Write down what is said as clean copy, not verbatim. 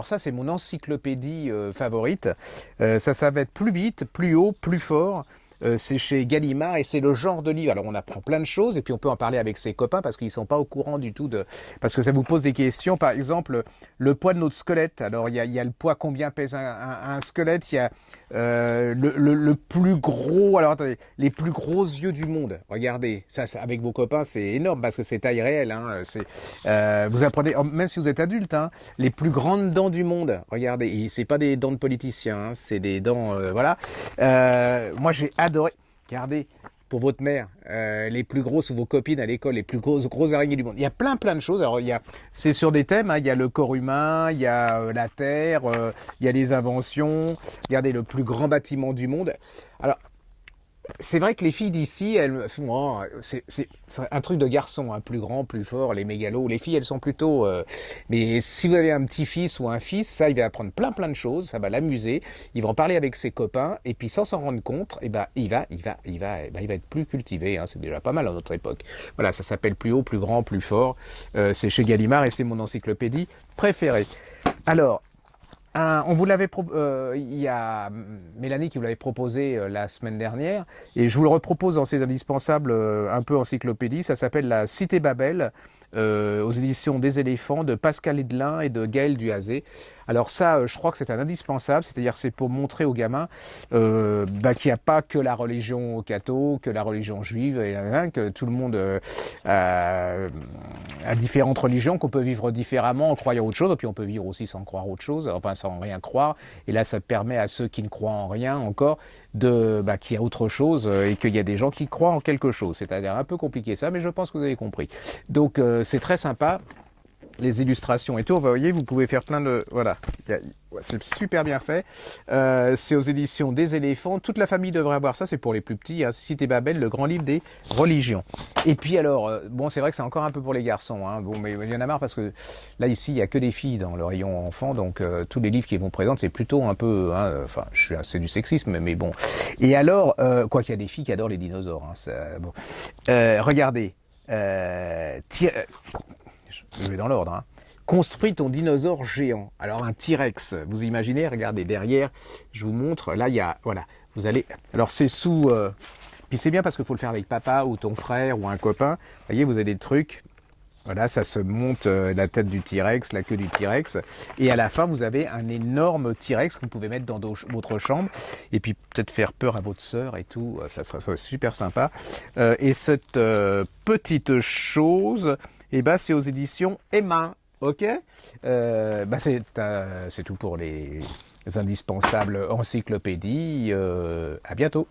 alors ça c'est mon encyclopédie favorite. Ça va être plus vite, plus haut, plus fort. C'est chez Gallimard et c'est le genre de livre. Alors on apprend plein de choses et puis on peut en parler avec ses copains parce qu'ils ne sont pas au courant du tout de... Parce que ça vous pose des questions. Par exemple, le poids de notre squelette. Alors il y a le poids, combien pèse un squelette. Il y a le plus gros... Alors attendez, les plus gros yeux du monde. Regardez, avec vos copains c'est énorme parce que c'est taille réelle. Hein. Vous apprenez, même si vous êtes adulte, hein, les plus grandes dents du monde. Regardez, et c'est pas des dents de politiciens, hein, c'est des dents... voilà. Moi j'ai adoré. Regardez, pour votre mère, les plus grosses ou vos copines à l'école, les plus grosses araignées du monde. Il y a plein de choses. Alors c'est sur des thèmes. Hein, il y a le corps humain, il y a la terre, il y a les inventions. Regardez le plus grand bâtiment du monde. Alors c'est vrai que les filles d'ici, elles font, oh, c'est un truc de garçon, hein, plus grand, plus fort, les mégalos. Les filles, elles sont plutôt. Mais si vous avez un petit-fils ou un fils, ça, il va apprendre plein de choses, ça va l'amuser. Il va en parler avec ses copains, et puis sans s'en rendre compte, eh ben, il va être plus cultivé. Hein, c'est déjà pas mal à notre époque. Voilà, ça s'appelle plus haut, plus grand, plus fort. C'est chez Gallimard et c'est mon encyclopédie préférée. Alors. On vous l'avait il y a Mélanie qui vous l'avait proposé la semaine dernière et je vous le repropose dans ces indispensables un peu encyclopédie. Ça s'appelle La Cité Babel aux éditions des éléphants de Pascal Hidelin et de Gaël Duhazé. Alors ça, je crois que c'est un indispensable, c'est-à-dire c'est pour montrer aux gamins qu'il n'y a pas que la religion catho, que la religion juive, et, que tout le monde a différentes religions, qu'on peut vivre différemment en croyant autre chose, et puis on peut vivre aussi sans croire autre chose, enfin sans rien croire, et là ça permet à ceux qui ne croient en rien encore qu'il y a autre chose et qu'il y a des gens qui croient en quelque chose. C'est-à-dire un peu compliqué ça, mais je pense que vous avez compris. Donc c'est très sympa. Les illustrations et tout, vous voyez, vous pouvez faire plein de... Voilà, c'est super bien fait. C'est aux éditions des éléphants. Toute la famille devrait avoir ça, c'est pour les plus petits. Hein. Cité Babel, le grand livre des religions. Et puis alors, bon, c'est vrai que c'est encore un peu pour les garçons. Hein. Bon, mais il y en a marre parce que là, ici, il n'y a que des filles dans le rayon enfant. Donc, tous les livres qui vont présenter, c'est plutôt un peu... Enfin, c'est du sexisme, mais bon. Et alors, quoi qu'il y a des filles qui adorent les dinosaures. Hein, bon. Regardez. Je vais dans l'ordre. Hein. Construis ton dinosaure géant. Alors un T-Rex, vous imaginez, regardez derrière, je vous montre, là il y a, voilà, vous allez, alors c'est sous, puis c'est bien parce qu'il faut le faire avec papa ou ton frère ou un copain, vous voyez, vous avez des trucs, voilà, ça se monte, la tête du T-Rex, la queue du T-Rex, et à la fin vous avez un énorme T-Rex que vous pouvez mettre dans votre chambre, et puis peut-être faire peur à votre sœur et tout, ça serait super sympa. Et cette petite chose... Et c'est aux éditions Emma, ok. C'est tout pour les indispensables encyclopédies. À bientôt.